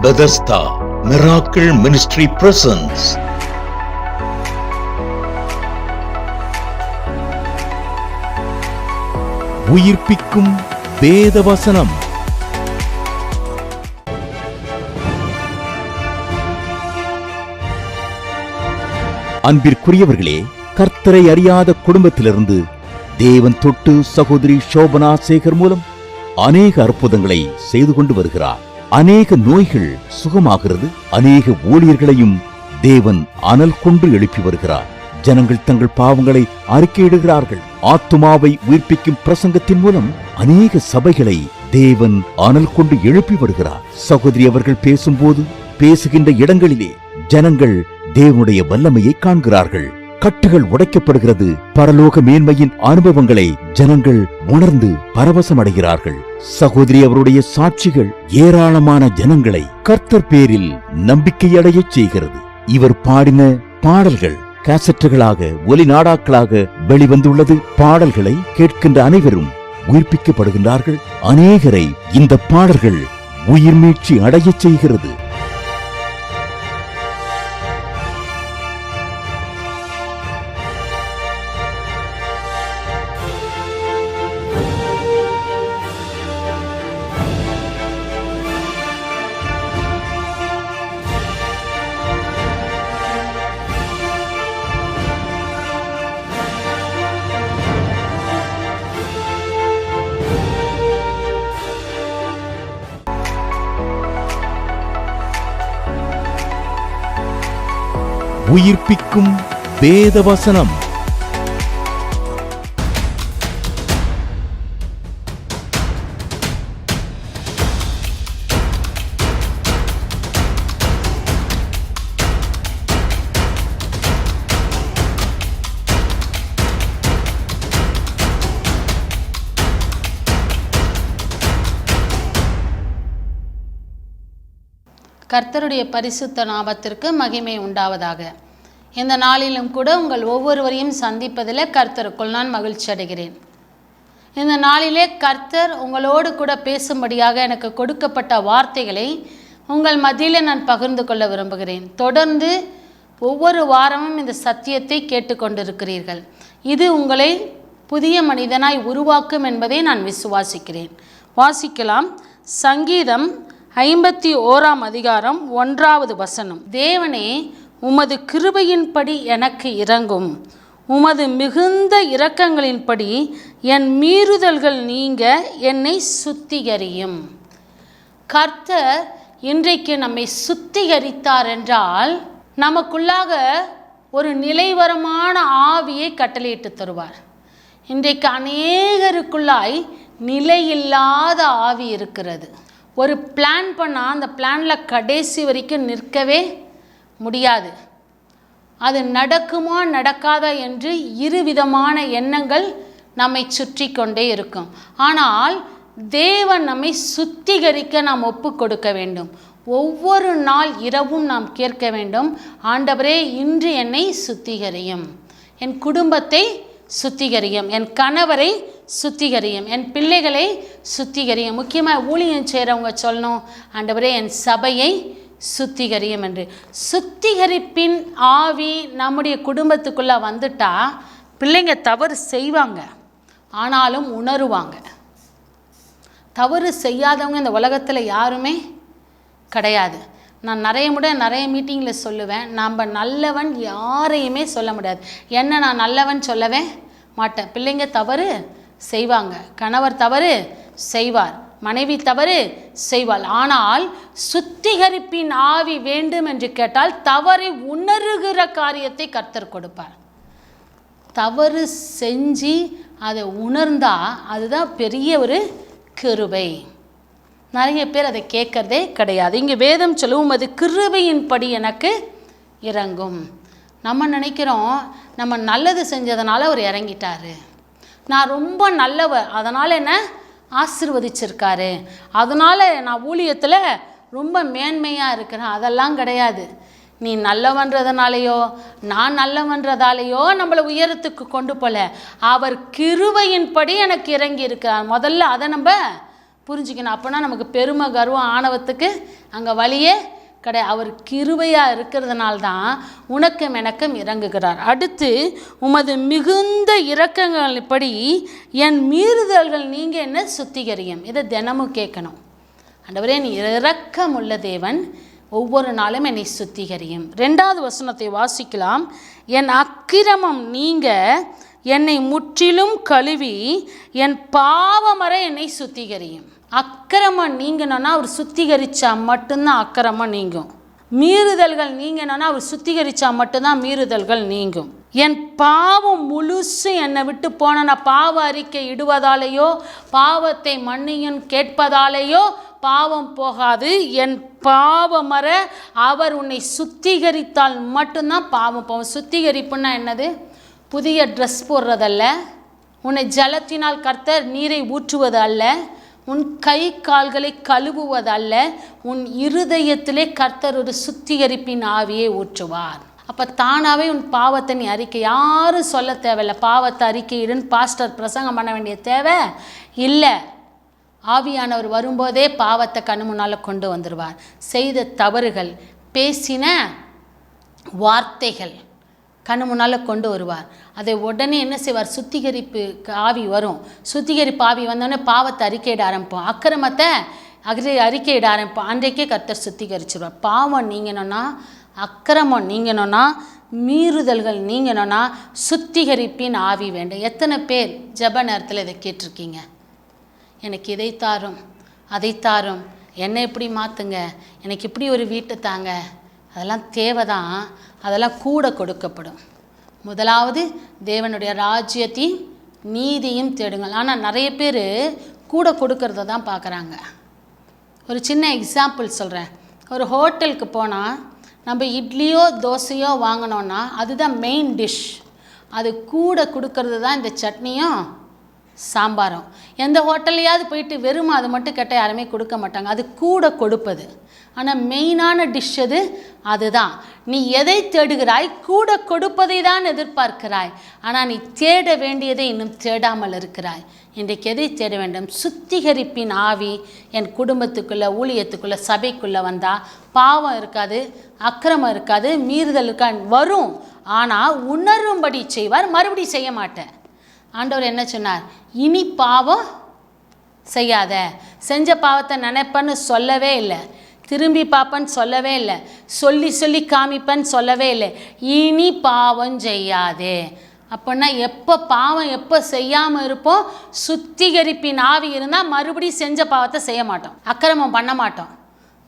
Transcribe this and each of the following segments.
Bethesda Miracle Ministry presents உயிர்ப்பிக்கும் வேதவசனம். அன்பிற்குரியவர்களே, கர்த்தரை அறியாத குடும்பத்திலிருந்து தேவன் தொட்டு சகோதரி சோபனா சேகர் மூலம் அநேக அற்புதங்களை செய்து கொண்டு வருகிறார். அநேக நோய்கள் சுகமாகிறது. அநேக ஊழியர்களையும் தேவன் அனல் கொண்டு எழுப்பி வருகிறார். ஜனங்கள் தங்கள் பாவங்களை அறிக்கையிடுகிறார்கள். ஆத்துமாவை உயிர்ப்பிக்கும் பிரசங்கத்தின் மூலம் அநேக சபைகளை தேவன் அனல் கொண்டு எழுப்பி வருகிறார். சகோதரி அவர்கள் பேசும்போது பேசுகின்ற இடங்களிலே ஜனங்கள் தேவனுடைய வல்லமையை காண்கிறார்கள். கட்டுகள் உடைக்கப்படுகிறது. பரலோக மேன்மையின் அனுபவங்களை ஜனங்கள் உணர்ந்து பரவசமடைகிறார்கள். சகோதரி அவருடைய சாட்சிகள் ஏராளமான ஜனங்களை கர்த்தர் பேரில் நம்பிக்கையடையச் செய்கிறது. இவர் பாடின பாடல்கள் கேசட்டுகளாக ஒலி நாடாக்களாக வெளிவந்துள்ளது. பாடல்களை கேட்கின்ற அனைவரும் உயிர்ப்பிக்கப்படுகின்றார்கள். அநேகரை இந்த பாடல்கள் உயிர் மீட்சி அடையச் செய்கிறது. உயிர்ப்பிக்கும் வேதவசனம். கர்த்தருடைய பரிசுத்த நாமத்திற்கு மகிமை உண்டாவதாக. இந்த நாளிலும் கூட உங்கள் ஒவ்வொருவரையும் சந்திப்பதில் கர்த்தருக்குள் நான் மகிழ்ச்சி அடைகிறேன். இந்த நாளிலே கர்த்தர் உங்களோடு கூட பேசும்படியாக எனக்கு கொடுக்கப்பட்ட வார்த்தைகளை உங்கள் மத்தியில் நான் பகிர்ந்து கொள்ள விரும்புகிறேன். தொடர்ந்து ஒவ்வொரு வாரமும் இந்த சத்தியத்தை கேட்டுக்கொண்டிருக்கிறீர்கள். இது உங்களை புதிய மனிதனாய் உருவாக்கும் என்பதை நான் விசுவாசிக்கிறேன். வாசிக்கலாம். சங்கீதம் 51 அதிகாரம் 1 தேவனே, உமது கிருபையின்படி எனக்கு இரங்கும். உமது மிகுந்த இரக்கங்களின்படி என் மீறுதல்கள் நீங்க என்னை சுத்திகரியும். கர்த்தர் இன்றைக்கு நம்மை சுத்திகரித்தார் என்றால் நமக்குள்ளாக ஒரு நிலைவரமான ஆவியை கட்டளையிட்டு தருவார். இன்றைக்கு அநேகருக்குள்ளாய் நிலையில்லாத ஆவி இருக்கிறது. ஒரு பிளான் பண்ணால் அந்த பிளானில் கடைசி வரைக்கும் நிற்கவே முடியாது. அது நடக்குமா நடக்காதா என்று இருவிதமான எண்ணங்கள் நம்மை சுற்றி கொண்டே இருக்கும். ஆனால் தேவன் நம்மை சுத்திகரிக்க நாம் ஒப்பு கொடுக்க வேண்டும். ஒவ்வொரு நாள் இரவும் நாம் கேட்க வேண்டும், ஆண்டவரே, இன்று என்னை சுத்திகரியும், என் குடும்பத்தை சுத்திகரியும், என் கணவரை சுத்திகரியும், என் பிள்ளைகளை சுத்திகரியும். முக்கியமாக ஊழியம் செய்கிறவங்க சொல்லணும், ஆண்டவரே, என் சபையை சுத்திகரியும் என்று. சுத்திகரிப்பின் ஆவி நம்முடைய குடும்பத்துக்குள்ளே வந்துட்டா பிள்ளைங்க தவறு செய்வாங்க, ஆனாலும் உணருவாங்க. தவறு செய்யாதவங்க இந்த உலகத்தில் யாருமே கிடையாது. நான் நிறைய மீட்டிங்கில் சொல்லுவேன், நாம் நல்லவன் யாரையுமே சொல்ல முடியாது. என்ன, நான் நல்லவன் சொல்லவே மாட்டேன். பிள்ளைங்க தவறு செய்வாங்க, கணவர் தவறு செய்வார், மனைவி தவறு செய்வாள். ஆனால் சுத்திகரிப்பின் ஆவி வேண்டும் என்று கேட்டால் தவறை உணர்கிற காரியத்தை கர்த்தர் கொடுப்பார். தவறு செஞ்சு அதை உணர்ந்தா அதுதான் பெரிய ஒரு கிருபை. நிறைய பேர் அதை கேட்கறதே கிடையாது. இங்கே வேதம் சொல்லும், அது கிருபையின்படி எனக்கு இறங்கும். நம்ம நினைக்கிறோம் நம்ம நல்லது செஞ்சதுனால அவர் இறங்கிட்டாரு, நான் ரொம்ப நல்லவர் அதனால் என்ன ஆசீர்வதிச்சிருக்காரு, அதனால் நான் ஊழியத்தில் ரொம்ப மேன்மையாக இருக்கிறேன். அதெல்லாம் கிடையாது. நீ நல்லவன்றதுனாலையோ நான் நல்லவன்றதாலேயோ நம்மளை உயரத்துக்கு கொண்டு போல, அவர் கிருபையின்படி எனக்கு இறங்கி இருக்கிறார். முதல்ல அதை நம்ம புரிஞ்சுக்கணும். அப்போனா நமக்கு பெருமை, கர்வம், ஆணவத்துக்கு அங்கே வழியே கிடையாது. அவர் கிருபையாக இருக்கிறதுனால தான் உனக்கும் எனக்கும் இறங்குகிறார். அடுத்து, உமது மிகுந்த இரக்கங்களின்படி என் மீறுதல்கள் நீங்கள் என்ன சுத்திகரியும். இதை தினமும் கேட்கணும். ஆண்டவரே, நீ இரக்கம் உள்ள தேவன், ஒவ்வொரு நாளும் என்னை சுத்திகரியும். 2வது வசனத்தை வாசிக்கலாம். என் அக்கிரமம் நீங்க என்னை முற்றிலும் கழுவி என் பாவமற என்னை சுத்திகரியும். அக்கிரமம் நீங்கணும்னா அவர் சுத்திகரித்தா மட்டும்தான் அக்கிரமம் நீங்கும். மீறுதல்கள் நீங்கணும்னா அவர் சுத்திகரித்தா மட்டும்தான் மீறுதல்கள் நீங்கும். என் பாவம் முழுசு என்னை விட்டு போன பாவ அறிக்கை இடுவதாலேயோ பாவத்தை மன்னியும் கேட்பதாலேயோ பாவம் போகாது. என் பாவமற அவர் உன்னை சுத்திகரித்தால் மட்டும்தான் பாவம் போகும். சுத்திகரிப்புன்னா என்னது? புதிய ட்ரெஸ் போடுறதல்ல, உன்னை ஜலத்தினால் கர்த்தர் நீரை ஊற்றுவது அல்ல, உன் கை கால்களை கழுவுவது அல்ல, உன் இருதயத்திலே கர்த்தர் ஒரு சுத்திகரிப்பின் ஆவியை ஊற்றுவார். அப்போ தானாகவே உன் பாவத்தை நீ அறிக்கை, யாரும் சொல்ல தேவையில்லை. பாவத்தை அறிக்கையிடுன்னு பாஸ்டர் பிரசங்கம் பண்ண வேண்டிய தேவை இல்லை. ஆவியானவர் வரும்போதே பாவத்தை கண்ணு முன்னால் கொண்டு வந்துடுவார். செய்த தவறுகள், பேசின வார்த்தைகள் கண்ணு முன்னால் கொண்டு வருவார். அதை உடனே என்ன செய்வார்? சுத்திகரிப்பு ஆவி வரும். சுத்திகரிப்பு ஆவி வந்தோடனே பாவத்தை அறிக்கையிட ஆரம்பிப்போம், அக்கிரமத்தை அறிக்கையிட ஆரம்பிப்போம். அன்றைக்கே கர்த்தர் சுத்திகரிச்சிருவார். பாவம் நீங்கணும்னா, அக்கிரமம் நீங்கணும்னா, மீறுதல்கள் நீங்கணும்னா சுத்திகரிப்பின் ஆவி வேண்டும். எத்தனை பேர் ஜெப நேரத்தில் இதை கேட்டிருக்கீங்க? எனக்கு இதை தாரும், அதை தாரும், என்னை எப்படி மாற்றுங்க, எனக்கு இப்படி ஒரு வீட்டை தாங்க. அதெல்லாம் தேவைதான், அதெல்லாம் கூட கொடுக்கப்படும். முதலாவது தேவனுடைய ராஜ்யத்தையும் நீதியும் தேடுங்கள். ஆனால் நிறைய பேர் கூட கொடுக்கறத தான் பார்க்குறாங்க. ஒரு சின்ன எக்ஸாம்பிள் சொல்கிறேன். ஒரு ஹோட்டலுக்கு போனால் நம்ம இட்லியோ தோசையோ வாங்கினோன்னா அதுதான் மெயின் டிஷ். அது கூட கொடுக்கறது தான் இந்த சட்னியும் சாம்பாரும். எந்த ஹோட்டல்லையாவது போயிட்டு வெறும் அது மட்டும் கேட்டால் யாருமே கொடுக்க மாட்டாங்க. அது கூட கொடுப்பது. ஆனால் மெயினான டிஷ் அதுதான். நீ எதை தேடுகிறாய்? கூட கொடுப்பதை தான் எதிர்பார்க்கிறாய். ஆனால் நீ தேட வேண்டியதை இன்னும் தேடாமல் இருக்கிறாய். இன்றைக்கு எதை தேட வேண்டும்? சுத்திகரிப்பின் ஆவி என் குடும்பத்துக்குள்ளே, ஊழியத்துக்குள்ளே, சபைக்குள்ளே வந்தால் பாவம் இருக்காது, அக்கிரமம் இருக்காது, மீறுதல் இருக்காது. வரும், ஆனால் உணரும்படி செய்வார், மறுபடி செய்ய மாட்டேன். ஆண்டவர் என்ன சொன்னார்? இனி பாவம் செய்யாத. செஞ்ச பாவத்தை நினைப்பேன்னு சொல்லவே இல்லை, திரும்பி பார்ப்பேன்னு சொல்லவே இல்லை, சொல்லி சொல்லி காமிப்பேன்னு சொல்லவே இல்லை. இனி பாவம் செய்யாதே. அப்படின்னா எப்போ பாவம் எப்போ செய்யாமல் இருப்போம்? சுத்திகரிப்பின் ஆவி இருந்தால் மறுபடியும் செஞ்ச பாவத்தை செய்ய மாட்டோம், அக்கிரமம் பண்ண மாட்டோம்,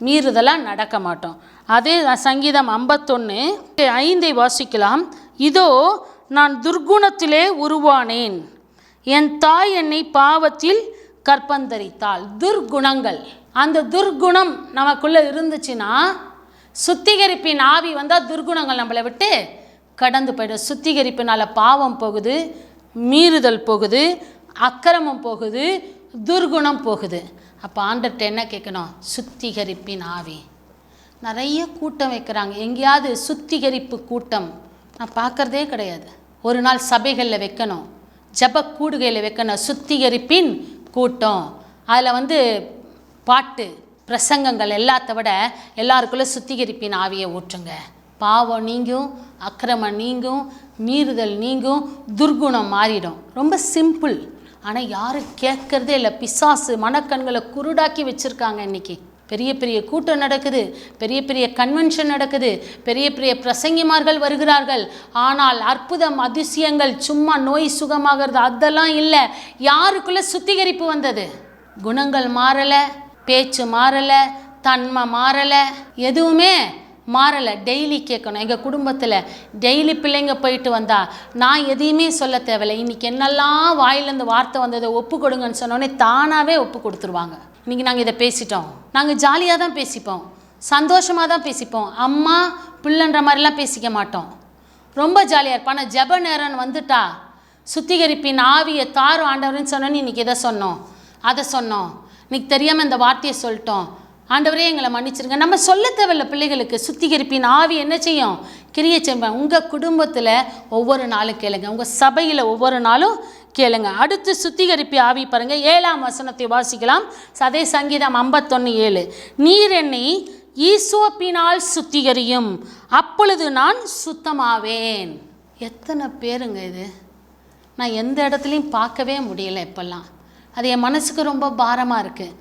மீறுதலாக நடக்க மாட்டோம். அதே சங்கீதம் 51:5 வாசிக்கலாம். இதோ நான் துர்குணத்திலே உருவானேன், என் தாய் என்னை பாவத்தில் கற்பந்தரித்தாள். துர்குணங்கள், அந்த துர்குணம் நமக்குள்ளே இருந்துச்சுன்னா சுத்திகரிப்பின் ஆவி வந்தால் துர்குணங்கள் நம்மளை விட்டு கடந்து போய்டும். சுத்திகரிப்பினால் பாவம் போகுது, மீறுதல் போகுது, அக்கிரமம் போகுது, துர்குணம் போகுது. அப்போ ஆண்டர்கிட்ட என்ன கேட்கணும்? சுத்திகரிப்பின் ஆவி. நிறைய கூட்டம் வைக்கிறாங்க, எங்கேயாவது சுத்திகரிப்பு கூட்டம் நான் பார்க்குறதே கிடையாது. ஒரு நாள் சபைகளில் வைக்கணும், ஜப கூடுகையில் வைக்கணும் சுத்திகரிப்பின் கூட்டம். அதில் பாட்டு பிரசங்கங்கள் எல்லாத்த விட எல்லாருக்குள்ளே சுத்திகரிப்பின் ஆவியை ஊற்றுங்க. பாவம் நீங்கும், அக்கிரமம் நீங்கும், மீறுதல் நீங்கும், துர்குணம் மாறிடும். ரொம்ப சிம்பிள். ஆனால் யாரும் கேட்கறதே இல்லை. பிசாசு மனக்கண்களை குருடாக்கி வச்சுருக்காங்க. இன்றைக்கி பெரிய பெரிய கூட்டம் நடக்குது, பெரிய பெரிய கன்வென்ஷன் நடக்குது, பெரிய பெரிய பிரசங்கிமார்கள் வருகிறார்கள். ஆனால் அற்புதம், அதிசயங்கள், சும்மா நோய் சுகமாகிறது அதெல்லாம் இல்லை. யாருக்குள்ளே சுத்திகரிப்பு வந்தது? குணங்கள் மாறலை, பேச்சு மாறலை, தன்மை மாறலை, எதுவுமே மாறலை. டெய்லி கேட்கணும். எங்கள் குடும்பத்தில் டெய்லி பிள்ளைங்க போயிட்டு வந்தால் நான் எதையுமே சொல்ல தேவையில்லை. இன்றைக்கி என்னெல்லாம் வாயிலேருந்து வார்த்தை வந்ததை ஒப்பு கொடுங்கன்னு சொன்னோடனே தானாகவே ஒப்பு கொடுத்துருவாங்க. இன்றைக்கி நாங்கள் இதை பேசிட்டோம், நாங்கள் ஜாலியாக தான் பேசிப்போம், சந்தோஷமாக தான் பேசிப்போம், அம்மா பிள்ளைன்ற மாதிரிலாம் பேசிக்க மாட்டோம். ரொம்ப ஜாலியாக இருப்போம். ஆனால் ஜெப நேரம் வந்துட்டா சுத்திகரிப்பின் ஆவியை தாரும் ஆண்டவர்னு சொன்னோன்னு இன்றைக்கி எதை சொன்னோம், அதை சொன்னோம், இன்றைக்கி தெரியாமல் இந்த வார்த்தையை சொல்லிட்டோம், ஆண்டவரே எங்களை மன்னிச்சிருங்க. நம்ம சொல்ல தேவையில்ல. பிள்ளைகளுக்கு சுத்திகரிப்பின் ஆவி என்ன செய்யும்? கிரியை செய்யும். உங்கள் குடும்பத்தில் ஒவ்வொரு நாளும் கேளுங்க, உங்கள் சபையில் ஒவ்வொரு நாளும் கேளுங்க. அடுத்து சுத்திகரிப்பு ஆவி பாருங்க, 7ஆம் வசனத்தை வாசிக்கலாம். அதே சங்கீதம் 51:7. நீர் என்னை ஈசோப்பினால் சுத்திகரியும், அப்பொழுது நான் சுத்தமாவேன். எத்தனை பேருங்க இது! நான் எந்த இடத்துலையும் பார்க்கவே முடியல இப்போல்லாம். அது என் மனசுக்கு ரொம்ப பாரமாக இருக்குது.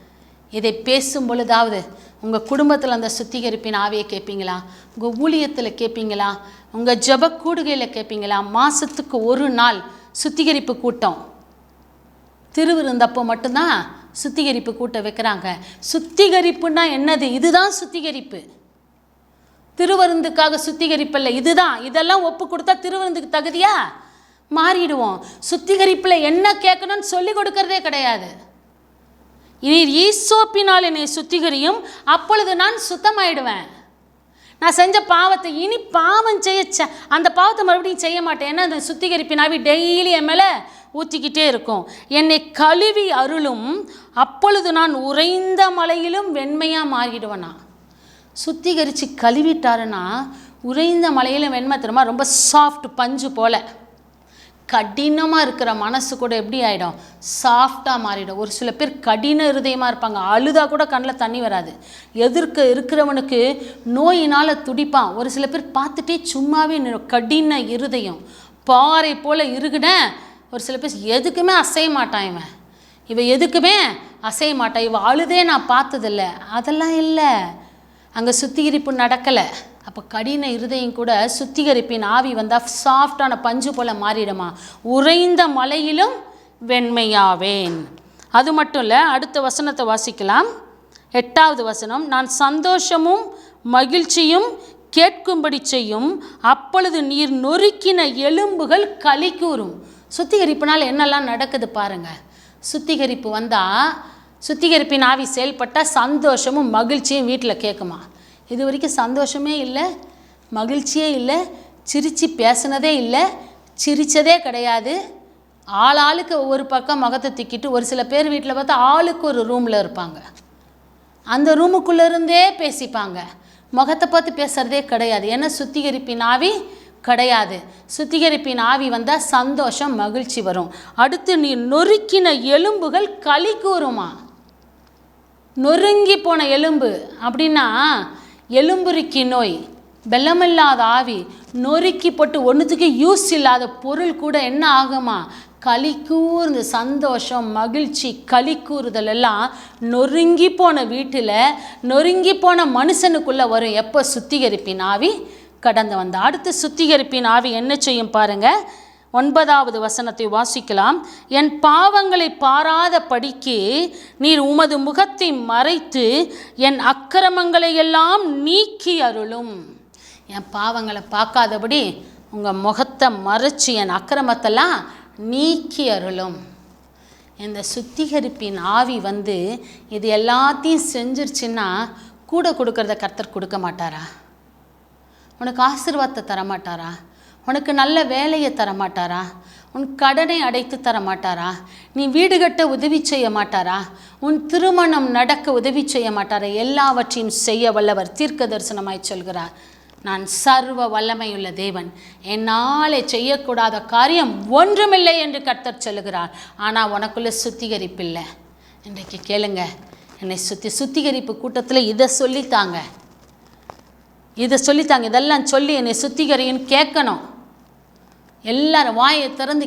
இதை பேசும் பொழுதாவது உங்கள் குடும்பத்தில் அந்த சுத்திகரிப்பின் ஆவியை கேட்பீங்களா? உங்கள் ஊழியத்தில் கேட்பீங்களா? உங்கள் ஜெப கூடுகையில் கேட்பீங்களா? மாதத்துக்கு ஒரு நாள் சுத்திகரிப்பு கூட்டம், திருவிருந்தப்போ மட்டும்தான் சுத்திகரிப்பு கூட்டம் வைக்கிறாங்க. சுத்திகரிப்புன்னா என்னது? இதுதான் சுத்திகரிப்பு. திருவிருந்துக்காக சுத்திகரிப்பு இல்லை, இதுதான். இதெல்லாம் ஒப்பு கொடுத்தா திருவிருந்துக்கு தகுதியா மாறிடுவோம். சுத்திகரிப்பில் என்ன கேட்கணும்னு சொல்லி கொடுக்கறதே கிடையாது. நீர் ஈசோப்பினால் என்னை சுத்திகரியும், அப்பொழுது நான் சுத்தமாயிடுவேன். நான் செஞ்ச பாவத்தை இனி பாவம் செய்ய அந்த பாவத்தை மறுபடியும் செய்ய மாட்டேன். ஏன்னா அந்த சுத்திகரிப்பினாவி டெய்லி என் மேலே ஊற்றிக்கிட்டே இருக்கும். என்னை கழுவி அருளும், அப்பொழுது நான் உறைந்த மலையிலும் வெண்மையாக மாறிடுவேனா. சுத்திகரித்து கழுவிட்டாருன்னா உறைந்த மலையிலும் வெண்மை தெரியுமா? ரொம்ப சாஃப்ட் பஞ்சு போல். கடினமாக இருக்கிற மனசு கூட எப்படி ஆகிடும்? சாஃப்டாக மாறிடும். ஒரு சில பேர் கடின இருதயமாக இருப்பாங்க, அழுதா கூட கண்ணில் தண்ணி வராது. எதிர்க்க இருக்கிறவனுக்கு நோயினால் துடிப்பான். ஒரு சில பேர் பார்த்துட்டே சும்மாவே கடின இருதயம், பாறை போல் இருக்குன. ஒரு சில பேர் எதுக்குமே அசைய மாட்டான், இவன் எதுக்குமே அசைய மாட்டான், இவன் அழுதே நான் பார்த்ததில்லை. அதெல்லாம் இல்லை, அங்கே சுத்திகரிப்பு நடக்கலை. அப்போ கடின இருதயம் கூட சுத்திகரிப்பின் ஆவி வந்தால் சாஃப்டான பஞ்சு போல் மாறிடுமா. உறைந்த மலையிலும் வெண்மையாவேன். அது மட்டும் இல்லை, அடுத்த வசனத்தை வாசிக்கலாம். 8வது வசனம். நான் சந்தோஷமும் மகிழ்ச்சியும் கேட்கும்படி செய்யும், அப்பொழுது நீர் நொறுக்கின எலும்புகள் களி கூறும். சுத்திகரிப்பினால் என்னெல்லாம் நடக்குது பாருங்கள். சுத்திகரிப்பு வந்தால், சுத்திகரிப்பின் ஆவி செயல்பட்டால் சந்தோஷமும் மகிழ்ச்சியும் வீட்டில் கேட்குமா. இது வரைக்கும் சந்தோஷமே இல்லை, மகிழ்ச்சியே இல்லை, சிரித்து பேசினதே இல்லை, சிரித்ததே கிடையாது. ஆளுக்கு ஒவ்வொரு பக்கம் முகத்தை திக்கிட்டு, ஒரு சில பேர் வீட்டில் பார்த்தா ஆளுக்கு ஒரு ரூமில் இருப்பாங்க. அந்த ரூமுக்குள்ளேருந்தே பேசிப்பாங்க, முகத்தை பார்த்து பேசுகிறதே கிடையாது. ஏன்னா சுத்திகரிப்பின் ஆவி கிடையாது. சுத்திகரிப்பின் ஆவி வந்தால் சந்தோஷம் மகிழ்ச்சி வரும். அடுத்து நீ நொறுக்கின எலும்புகள் களி கூறுமா. நொறுங்கி போன எலும்பு அப்படின்னா எலும்புருக்கி நோய், வெள்ளமில்லாத ஆவி, நொறுக்கி போட்டு ஒன்றுத்துக்கு யூஸ் இல்லாத பொருள் கூட என்ன ஆகுமா, களி கூர்ந்து சந்தோஷம் மகிழ்ச்சி களி கூறுதல் எல்லாம் நொறுங்கி போன வீட்டில், நொறுங்கி போன மனுஷனுக்குள்ளே வரும். எப்போ சுத்திகரிப்பின் ஆவி கடந்து வந்த. அடுத்து சுத்திகரிப்பின் ஆவி என்ன செய்யும் பாருங்கள். 9வது வசனத்தை வாசிக்கலாம். என் பாவங்களை பாராத படிக்கு நீர் உமது முகத்தை மறைத்து என் அக்கிரமங்களை எல்லாம் நீக்கி அருளும். என் பாவங்களை பார்க்காதபடி உங்கள் முகத்தை மறைச்சி என் அக்கிரமத்தெல்லாம் நீக்கி அருளும். இந்த சுத்திகரிப்பின் ஆவி வந்து இது எல்லாத்தையும் செஞ்சிருச்சுன்னா கூட கொடுக்கறத கர்த்தர் கொடுக்க மாட்டாரா? உனக்கு ஆசீர்வாதத்தை தரமாட்டாரா? உனக்கு நல்ல வேலையை தரமாட்டாரா? உன் கடனை அடைத்து தரமாட்டாரா? நீ வீடு கட்ட உதவி செய்ய மாட்டாரா? உன் திருமணம் நடக்க உதவி செய்ய மாட்டாரா? எல்லாவற்றையும் செய்ய வல்லவர் தீர்க்க தரிசனமாய் சொல்கிறார். நான் சர்வ வல்லமையுள்ள தேவன், என்னாலே செய்யக்கூடாத காரியம் ஒன்றுமில்லை என்று கர்த்தர் சொல்லுகிறார். ஆனால் உனக்குள்ள சுத்திகரிப்பில்லை. இன்றைக்கு கேளுங்க, என்னை சுத்திகரிப்பு கூட்டத்தில் இதை சொல்லித்தாங்க, இதெல்லாம் சொல்லி என்னை சுத்திகரின்னு கேட்கணும். எல்லாரும் வாயை திறந்து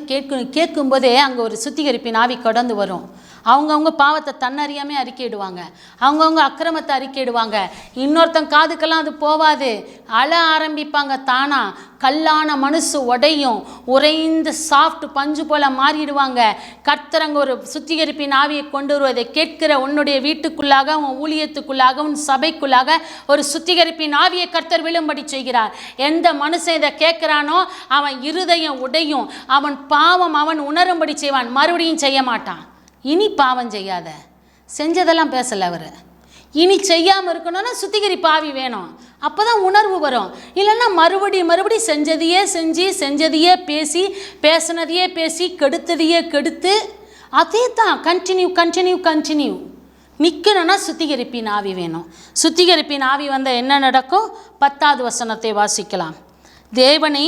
கேட்கும்போதே அங்கே ஒரு சுத்திகரிப்பின் ஆவி கடந்து வரும். அவங்கவுங்க பாவத்தை தன்னறியாமே அறிக்கையிடுவாங்க, அவங்கவுங்க அக்கிரமத்தை அறிக்கையிடுவாங்க. இன்னொருத்தன் காதுக்கெல்லாம் அது போவாது, அழ ஆரம்பிப்பாங்க தானா. கல்லான மனசு உடையும், உறைந்த சாஃப்ட் பஞ்சு போல் மாறிடுவாங்க. கர்த்தரங்க ஒரு சுத்திகரிப்பின் ஆவியை கொண்டு வருவதை கேட்கிற உன்னுடைய வீட்டுக்குள்ளாக, உன் ஊழியத்துக்குள்ளாக, உன் சபைக்குள்ளாக ஒரு சுத்திகரிப்பின் ஆவியை கர்த்தர் விழும்படி செய்கிறார். எந்த மனுஷன் இதை கேட்குறானோ அவன் இருதயம் உடையும், அவன் பாவம் அவன் உணரும்படி செய்வான், மறுபடியும் செய்ய மாட்டான். இனி பாவம் செய்யாத, செஞ்சதெல்லாம் பேசலை அவர். இனி செய்யாமல் இருக்கணும்னா சுத்திகரிப்பு ஆவி வேணும், அப்போ தான் உணர்வு வரும். இல்லைன்னா மறுபடியும் செஞ்சதையே செஞ்சு, செஞ்சதையே பேசி, பேசினதையே பேசி, கெடுத்ததையே கெடுத்து, அதே தான் கண்டினியூ நிற்கணும்னா சுத்திகரிப்பின் ஆவி வேணும். சுத்திகரிப்பின் ஆவி வந்தால் என்ன நடக்கும்? 10வது வசனத்தை வாசிக்கலாம். தேவனை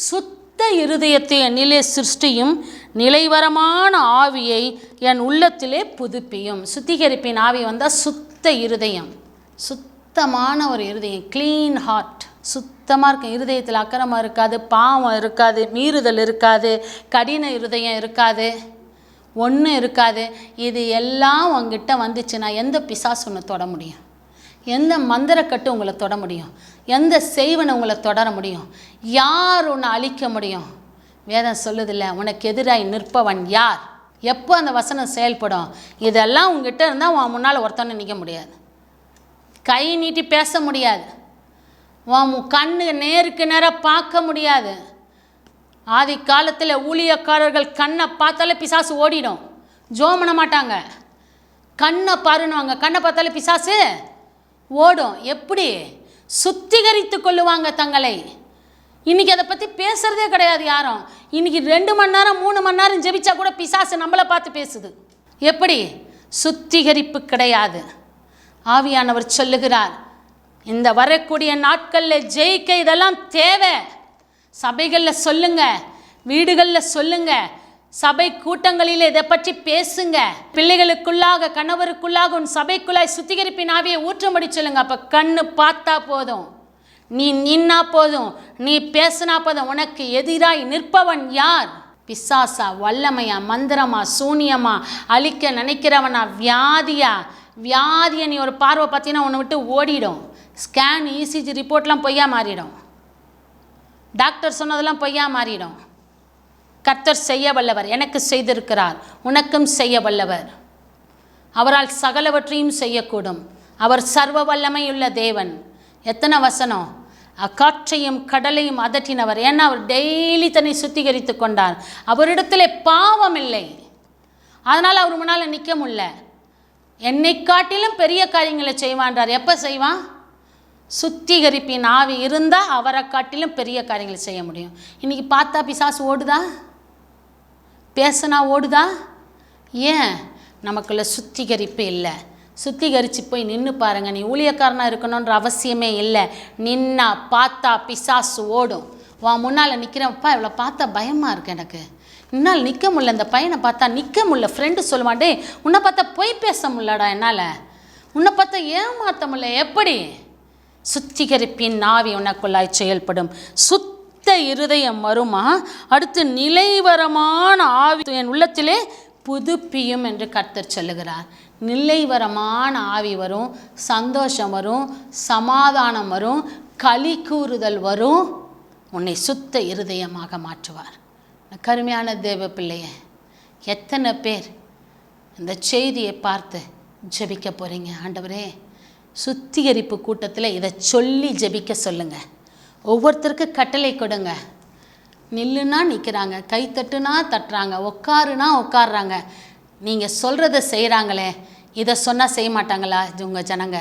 சுத்த இருதயத்தை என்னிலே சிருஷ்டியும், நிலைவரமான ஆவியை என் உள்ளத்திலே புதுப்பியும். சுத்திகரிப்பின் ஆவி வந்தால் சுத்த இருதயம், சுத்தமான ஒரு இருதயம், க்ளீன் ஹார்ட். சுத்தமாக இருக்கும் இருதயத்தில் அக்கிரமம் இருக்காது, பாவம் இருக்காது, மீறுதல் இருக்காது, கடின இருதயம் இருக்காது, ஒன்றும் இருக்காது. இது எல்லாம் உங்ககிட்ட வந்துச்சுன்னா எந்த பிசாசு உன்னை தொட முடியும்? எந்த மந்திரக்கட்டு உங்களை தொட முடியும்? எந்த செய்வனை உங்களை தொடர முடியும்? யார் உன்னை அழிக்க முடியும்? வேதம் சொல்லுதில்ல, உனக்கு எதிராய் நிற்பவன் யார்? எப்போ அந்த வசனம் செயல்படும்? இதெல்லாம் உங்ககிட்ட இருந்தால் உன் முன்னால் ஒருத்தனை நிற்க முடியாது, கை நீட்டி பேச முடியாது, உன் கண்ணு நேருக்கு நேராக பார்க்க முடியாது. ஆதி காலத்தில் ஊழியக்காரர்கள் கண்ணை பார்த்தாலே பிசாசு ஓடிடும், ஜோம் பண்ண மாட்டாங்க. கண்ணை பாருன்னுவாங்க, கண்ணை பார்த்தாலே பிசாசு ஓடும். எப்படி? சுத்திகரித்து கொள்ளுவாங்க தங்களை. இன்றைக்கி அதை பற்றி பேசுகிறதே கிடையாது யாரும். இன்றைக்கி 2 மணி நேரம் 3 மணி நேரம் ஜெபிச்சா கூட பிசாசு நம்மளை பார்த்து பேசுது. எப்படி? சுத்திகரிப்பு கிடையாது. ஆவியானவர் சொல்லுகிறார், இந்த வரக்கூடிய நாட்களில் ஜெயிக்க இதெல்லாம் தேவை. சபைகளில் சொல்லுங்க, வீடுகளில் சொல்லுங்க, சபை கூட்டங்களில் இதை பற்றி பேசுங்க. பிள்ளைகளுக்குள்ளாக, கணவருக்குள்ளாக, உன் சபைக்குள்ளாய் சுத்திகரிப்பின் ஆவியை ஊற்றும்படி சொல்லுங்க. அப்போ கண்ணு பார்த்தா போதும், நீ நின்னா போதும், நீ பேசினா போதும். உனக்கு எதிராய் நிற்பவன் யார்? பிசாசா, வல்லமையா, மந்திரமா, சூனியமா, அழிக்க நினைக்கிறவனா, வியாதியா? வியாதியை நீ ஒரு பார்வை பார்த்தீங்கன்னா உன்னை விட்டு ஓடிடும். ஸ்கேன், இசிஜி ரிப்போர்ட்லாம் பொய்யா மாறிடும், டாக்டர் சொன்னதெல்லாம் பொய்யா மாறிடும். கர்த்தர் செய்ய வல்லவர், எனக்கு செய்திருக்கிறார், உனக்கும் செய்ய வல்லவர். அவரால் சகலவற்றையும் செய்யக்கூடும். அவர் சர்வ வல்லமையுள்ள தேவன். எத்தனை வசனம்! காற்றையும் கடலையும் அதட்டினவர். ஏன்னா அவர் டெய்லி தன்னை சுத்திகரித்து கொண்டார். அவரிடத்திலே பாவம் இல்லை, அதனால் அவர் முன்னால் நிற்க முடியல. என்னை காட்டிலும் பெரிய காரியங்களை செய்வான்றார். எப்போ செய்வான்? சுத்திகரிப்பின் ஆவி இருந்தால் அவரை காட்டிலும் பெரிய காரியங்களை செய்ய முடியும். இன்றைக்கி பார்த்தா பிசாசு ஓடுதா? பேசினா ஓடுதா? ஏன்? நமக்குள்ள சுத்திகரிப்பு இல்லை. சுத்திகரித்து போய் நின்று பாருங்கள். நீ ஊழியக்காரனாக இருக்கணுன்ற அவசியமே இல்லை. நின்னா பார்த்தா பிசாசு ஓடும். உன் முன்னால் நிற்கிறப்பா, இவ்வளோ பார்த்தா பயமாக இருக்கு, எனக்கு என்னால் நிற்க முடியல, இந்த பையனை பார்த்தா நிற்க முடியல. ஃப்ரெண்டு சொல்லுவான், டே உன்னை பார்த்தா பொய் பேச முடியலடா, என்னால் உன்னை பார்த்தா ஏமாற்ற முடியல. எப்படி? சுத்திகரிப்பின் ஆவி உனக்குள்ளாய் செயல்படும். சுத்த இருதயம் வருமா? அடுத்து நிலைவரமான ஆவி என் உள்ளத்திலே புதுப்பியும் என்று கர்த்தர் சொல்லுகிறார். நிலைவரமான ஆவி வரும், சந்தோஷம் வரும், சமாதானம் வரும், களி கூறுதல் வரும். உன்னை சுத்த இருதயமாக மாற்றுவார். கருமையான தேவ பிள்ளையே, எத்தனை பேர் இந்த செய்தியை பார்த்து ஜெபிக்க போகிறீங்க? ஆண்டவரே, சுத்திகரிப்பு கூட்டத்தில் இதை சொல்லி ஜெபிக்க சொல்லுங்கள். ஒவ்வொருத்தருக்கு கட்டளை கொடுங்க. நில்லுனா நிற்கிறாங்க, கை தட்டுனா தட்டுறாங்க, உட்காருனா உட்காடுறாங்க. நீங்கள் சொல்கிறத செய்கிறாங்களே, இதை சொன்னால் செய்ய மாட்டாங்களா உங்கள் ஜனங்க?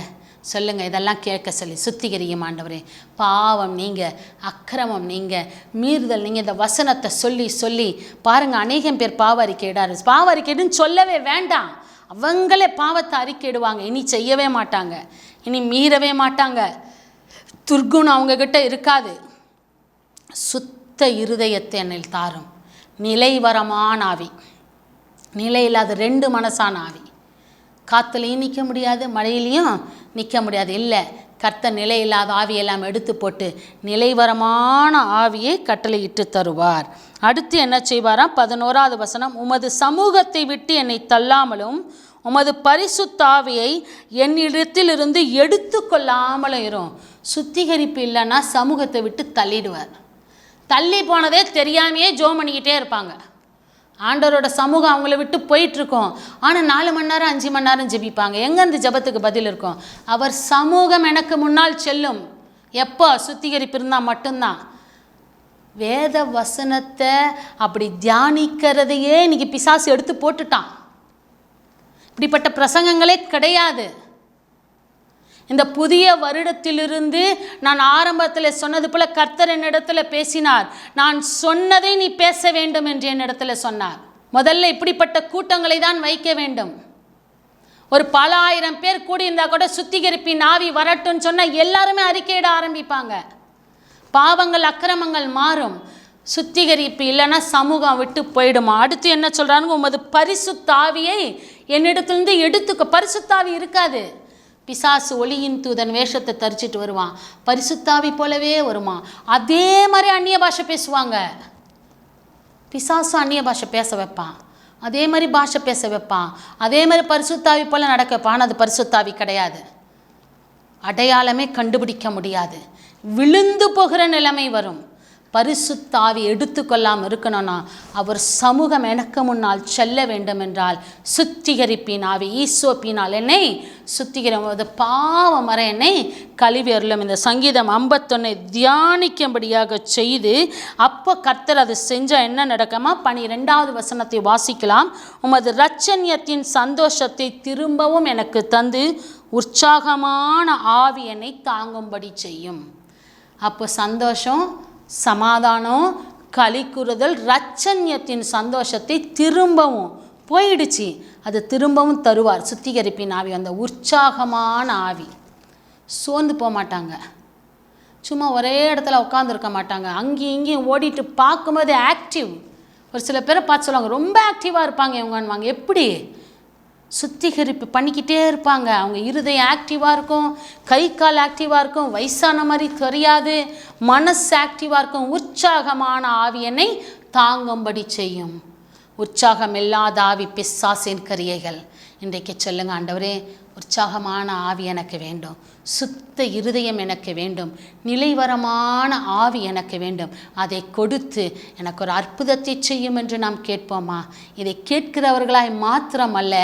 சொல்லுங்கள், இதெல்லாம் கேட்க சொல்லி சுத்திகரியும் ஆண்டவரே. பாவம் நீங்கள், அக்கிரமம் நீங்கள், மீறுதல் நீங்கள், இந்த வசனத்தை சொல்லி சொல்லி பாருங்கள். அநேகம் பேர் பாவ அறிக்கையிடாரு. பாவ அறிக்கையிடுன்னு சொல்லவே வேண்டாம், அவங்களே பாவத்தை அறிக்கையிடுவாங்க. இனி செய்யவே மாட்டாங்க, இனி மீறவே மாட்டாங்க. துர்குணம் அவங்கக்கிட்ட இருக்காது. சுத்த இருதயத்தை என்னில் தாரும். நிலைவரமான ஆவி, நிலை இல்லாத 2 மனசான ஆவி. காற்றுலையும் நிற்க முடியாது, மழையிலையும் நிற்க முடியாது. இல்லை, கர்த்தர் நிலை இல்லாத ஆவியெல்லாம் எடுத்து போட்டு நிலைவரமான ஆவியை கட்டளையிட்டு தருவார். அடுத்து என்ன செய்வாராம்? 11வது வசனம், உமது சமூகத்தை விட்டு என்னை தள்ளாமலும் உமது பரிசுத்த ஆவியை என்னிடத்திலிருந்து எடுத்து கொள்ளாமலும் இரும். சுத்திகரிப்பு இல்லைன்னா சமூகத்தை விட்டு தள்ளிடுவார். தள்ளி போனதே தெரியாமையே ஜோம் பண்ணிக்கிட்டே இருப்பாங்க. ஆண்டவரோட சமூகம் அவங்கள விட்டு போயிட்டுருக்கோம். ஆனால் 4 மணி நேரம் 5 மணி நேரம் ஜெபிப்பாங்க. எங்கேருந்து ஜெபத்துக்கு பதில் இருக்கும்? அவர் சமூகம் எனக்கு முன்னால் செல்லும். எப்போ? சுத்திகரிப்பு இருந்தால் மட்டும்தான். வேத வசனத்தை அப்படி தியானிக்கிறதையே இன்னைக்கு பிசாசு எடுத்து போட்டுட்டான். இப்படிப்பட்ட பிரசங்கங்களே கிடையாது. இந்த புதிய வருடத்திலிருந்து நான் ஆரம்பத்தில் சொன்னது போல கர்த்தர் என்னிடத்தில் பேசினார். நான் சொன்னதை நீ பேச வேண்டும் என்று என்னிடத்தில் சொன்னார். முதல்ல இப்படிப்பட்ட கூட்டங்களை தான் வைக்க வேண்டும். ஒரு பல ஆயிரம் பேர் கூடியிருந்தால் கூட சுத்திகரிப்பின் ஆவி வரட்டும்னு சொன்னால் எல்லாருமே அறிக்கையிட ஆரம்பிப்பாங்க. பாவங்கள், அக்கிரமங்கள் மாறும். சுத்திகரிப்பு இல்லைன்னா சமூகம் விட்டு போயிடுமா. அடுத்து என்ன சொல்கிறாங்க, உமது பரிசுத்த ஆவியை என்னிடத்துலேருந்து எடுத்துக்க. பரிசுத்த ஆவி இருக்காது. பிசாசு ஒளியின் தூதன் வேஷத்தை தரிச்சிட்டு வருவான், பரிசுத்த ஆவி போலவே வருமா. அதே மாதிரி அந்நிய பாஷை பேசுவாங்க. பிசாசும் அந்நிய பாஷை பேச வைப்பான், அதே மாதிரி பாஷை பேச வைப்பான், அதே மாதிரி பரிசுத்த ஆவி போல நடக்க வைப்பான். ஆனால் அது பரிசுத்த ஆவி கிடையாது. அடையாளமே கண்டுபிடிக்க முடியாது. விழுந்து போகிற நிலைமை வரும். பரிசுத்த ஆவி எடுத்துக்கொள்ளாமல் இருக்கணும்னா அவர் சமூகம் எனக்கு முன்னால் செல்ல வேண்டும் என்றால் சுத்திகரிப்பின் ஆவி ஈசோப்பினால் என்னை சுத்திகரிப்பது பாவம் வர என்னை கழுவி அருளும். இந்த சங்கீதம் 51 தியானிக்கும்படியாக செய்து அப்போ கர்த்தர் அது செஞ்சால் என்ன நடக்குமா, 12வது வசனத்தை வாசிக்கலாம். உமது இரட்சண்யத்தின் சந்தோஷத்தை திரும்பவும் எனக்கு தந்து உற்சாகமான ஆவி என்னை தாங்கும்படி செய்யும். அப்போ சந்தோஷம், சமாதானம், களிக்குறுதல், இரட்சண்யத்தின் சந்தோஷத்தை திரும்பவும் போயிடுச்சு, அது திரும்பவும் தருவார். சுத்திகரிப்பின் ஆவி, அந்த உற்சாகமான ஆவி. சோர்ந்து போக மாட்டாங்க, சும்மா ஒரே இடத்துல உட்காந்துருக்க மாட்டாங்க, அங்கேயும் இங்கேயும் ஓடிட்டு பார்க்கும்போது ஆக்டிவ். ஒரு சில பேரை பார்த்து சொல்லுவாங்க ரொம்ப ஆக்டிவாக இருப்பாங்க இவங்கன்னுவாங்க. எப்படி? சுத்திகரிப்பு பண்ணிக்கிட்டே இருப்பாங்க. அவங்க இருதயம் ஆக்டிவாக இருக்கும், கை கால் ஆக்டிவாக இருக்கும், வயசான மாதிரி தெரியாது, மனசு ஆக்டிவாக இருக்கும். உற்சாகமான ஆவியனை தாங்கும்படி செய்யும். உற்சாகம் இல்லாத ஆவி பிசாசின் கிரியைகள். இன்றைக்கு சொல்லுங்க, ஆண்டவரே உற்சாகமான ஆவி எனக்கு வேண்டும், சுத்த இருதயம் எனக்கு வேண்டும், நிலைவரமான ஆவி எனக்கு வேண்டும், அதை கொடுத்து எனக்கு ஒரு அற்புதத்தை செய்யும் என்று நாம் கேட்போமா? இதை கேட்கிறவர்களாய் மாத்திரமல்ல,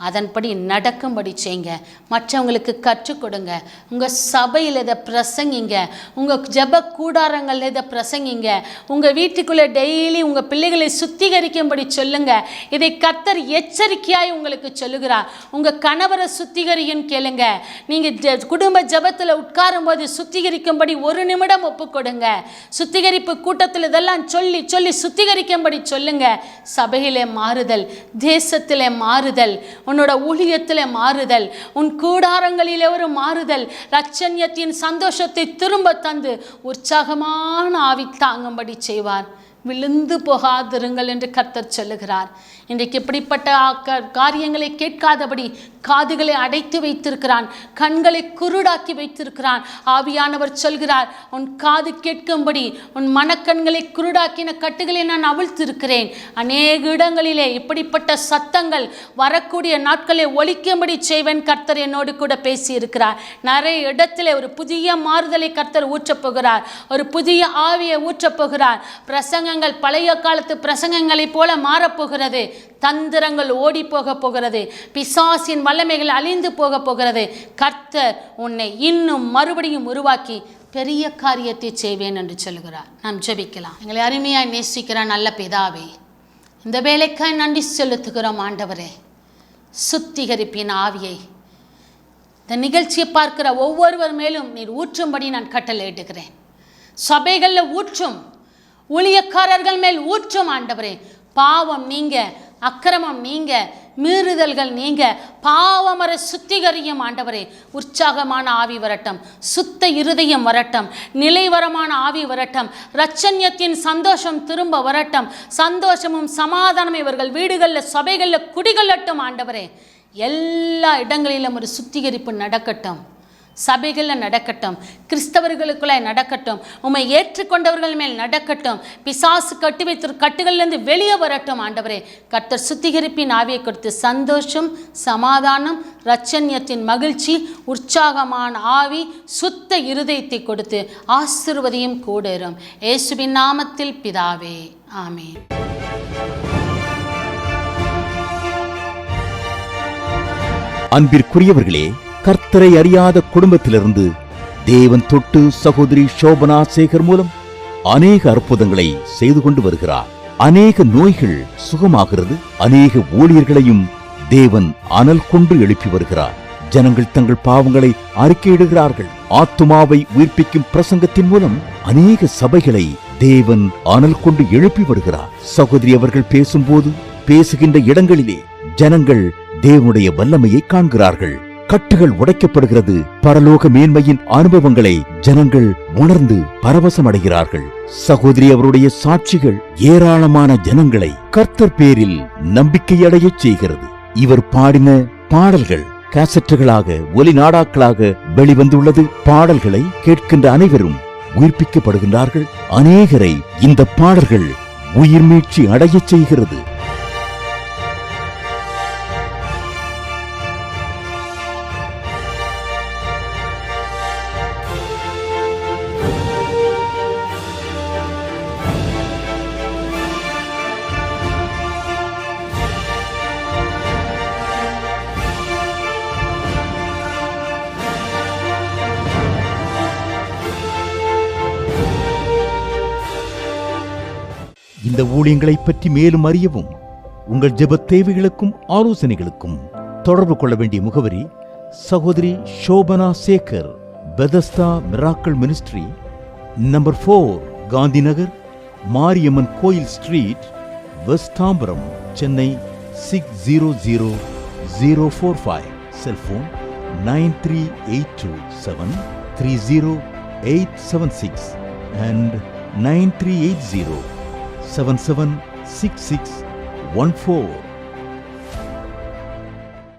அதன்படி நடக்கும்படி செய்யுங்க. மற்றவங்களுக்கு கற்றுக் கொடுங்க. உங்கள் சபையில் இதை பிரசங்கிங்க, உங்கள் ஜெப கூடாரங்கள் இதை பிரசங்கிங்க, உங்கள் வீட்டுக்குள்ளே டெய்லி உங்கள் பிள்ளைகளை சுத்திகரிக்கும்படி சொல்லுங்க. இதை கர்த்தர் எச்சரிக்கையாய் உங்களுக்கு சொல்லுகிறார். உங்கள் கணவரை சுத்திகரியும் கேளுங்க. நீங்கள் குடும்ப ஜெபத்தில் உட்காரும் போது சுத்திகரிக்கும்படி 1 நிமிடம் ஒப்புக்கொடுங்க. சுத்திகரிப்பு கூட்டத்தில் இதெல்லாம் சொல்லி சொல்லி சுத்திகரிக்கும்படி சொல்லுங்க. சபையிலே மாறுதல், தேசத்திலே மாறுதல், உன்னோட ஊழியத்திலே மாறுதல், உன் கூடாரங்களிலே ஒரு மாறுதல், இரட்சண்யத்தின் சந்தோஷத்தை திரும்ப தந்து உற்சாகமான ஆவி தாங்கும்படி செய்வார். விழுந்து போகாதிருங்கள் என்று கர்த்தர் சொல்லுகிறார். இன்றைக்கு இப்படிப்பட்ட காரியங்களை கேட்காதபடி காதுகளை அடைத்து வைத்திருக்கிறான், கண்களை குருடாக்கி வைத்திருக்கிறான். ஆவியானவர் சொல்கிறார், உன் காது கேட்கும்படி உன் மனக்கண்களை குருடாக்கின கட்டுகளை நான் அவிழ்த்திருக்கிறேன். அநேக இடங்களிலே இப்படிப்பட்ட சத்தங்கள் வரக்கூடிய நாட்களை ஒழிக்கும்படி செய்வேன். கர்த்தர் என்னோடு கூட பேசி இருக்கிறார். நிறைய இடத்திலே ஒரு புதிய மாறுதலை கர்த்தர் ஊற்றப் போகிறார், ஒரு புதிய ஆவியை ஊற்றப் போகிறார். பிரசங்கங்கள் பழைய காலத்து பிரசங்கங்களைப் போல மாறப்போகிறது. தந்திரங்கள் ஓடி போக போகிறது. பிசாசின் வல்லமைகள் அழிந்து போக போகிறது. கர்த்தர் உன்னை இன்னும் மறுபடியும் உருவாக்கி பெரிய காரியத்தை செய்வேன் என்று சொல்கிறார். நாம் ஜெபிக்கலாம். எங்களை அருமையாய் நேசிக்கிற நல்ல பிதாவே, இந்த வேலைக்காய் நன்றி செலுத்துகிறோம். ஆண்டவரே, சுத்திகரிப்பின் ஆவியை இந்த நிகழ்ச்சியை பார்க்கிற ஒவ்வொருவர் மேலும் நீர் ஊற்றும்படி நான் கட்டளையிடுகிறேன். சபைகளில் ஊற்றும், ஊழியக்காரர்கள் மேல் ஊற்றும். ஆண்டவரே, பாவம் நீங்க, அக்கிரமம் நீங்க, மீறுதல்கள் நீங்க, பாவமர சுத்திகரியும். ஆண்டவரே, உற்சாகமான ஆவி வரட்டும், சுத்த இருதயம் வரட்டும், நிலைவரமான ஆவி வரட்டும், இரட்சண்யத்தின் சந்தோஷம் திரும்ப வரட்டும், சந்தோஷமும் சமாதானமும் இவர்கள் வீடுகளில் சபைகளில் குடிகொள்ளட்டும். ஆண்டவரே, எல்லா இடங்களிலும் ஒரு சுத்திகரிப்பு நடக்கட்டும். சபைகளில் நடக்கட்டும், கிறிஸ்தவர்களுக்குள்ளே நடக்கட்டும், உம்மை ஏற்றுக்கொண்டவர்கள் மேல் நடக்கட்டும். பிசாசு கட்டி வைத்த கட்டுகளிலிருந்து வெளியே வரட்டும். ஆண்டவரே, கர்த்தர் சுத்திகரிப்பின் ஆவியை கொடுத்து சந்தோஷம், சமாதானம், இரட்சண்யத்தின் மகிழ்ச்சி, உற்சாகமான ஆவி, சுத்த இருதயத்தை கொடுத்து ஆசீர்வதியும் கூடரும். இயேசுவின் நாமத்தில் பிதாவே, ஆமென். அன்பிற்குரியவர்களே, கர்த்தரை அறியாத குடும்பத்திலிருந்து தேவன் தொட்டு சகோதரி சோபனா சேகர் மூலம் அநேக அற்புதங்களை செய்து கொண்டு வருகிறார். அநேக நோய்கள் சுகமாகிறது. அநேக ஊழியர்களையும் தேவன் அனல் கொண்டு எழுப்பி வருகிறார். ஜனங்கள் தங்கள் பாவங்களை அறிக்கையிடுகிறார்கள். ஆத்துமாவை உயிர்ப்பிக்கும் பிரசங்கத்தின் மூலம் அநேக சபைகளை தேவன் அனல் கொண்டு எழுப்பி வருகிறார். சகோதரி அவர்கள் பேசும்போது, பேசுகின்ற இடங்களிலே ஜனங்கள் தேவனுடைய வல்லமையை காண்கிறார்கள். கட்டுகள் உடைக்கப்படுகிறது. பரலோக மேன்மையின் அனுபவங்களை ஜனங்கள் உணர்ந்து பரவசமடைகிறார்கள். சகோதரி அவருடைய சாட்சிகள் ஏராளமான ஜனங்களை கர்த்தர் பேரில் நம்பிக்கையடையச் செய்கிறது. இவர் பாடின பாடல்கள் கேசட்டுகளாக ஒலி நாடாக்களாக வெளிவந்துள்ளது. பாடல்களை கேட்கின்ற அனைவரும் உயிர்ப்பிக்கப்படுகின்றார்கள். அநேகரை இந்த பாடல்கள் உயிர் மீட்சி அடையச் செய்கிறது. இந்த ஊழியங்களை பற்றி மேலும் அறியவும் உங்கள் ஜெப தேவைகளுக்கும் ஆலோசனைகளுக்கும் தொடர்பு கொள்ள வேண்டிய முகவரி சகோதரி Shobana Sekar, Bethesda miracle ministry, number 4, Gandhi Nagar, Mariamman கோயில் street, west Tambaram, Chennai 600045. Cellphone 9382730876 and 9380776614.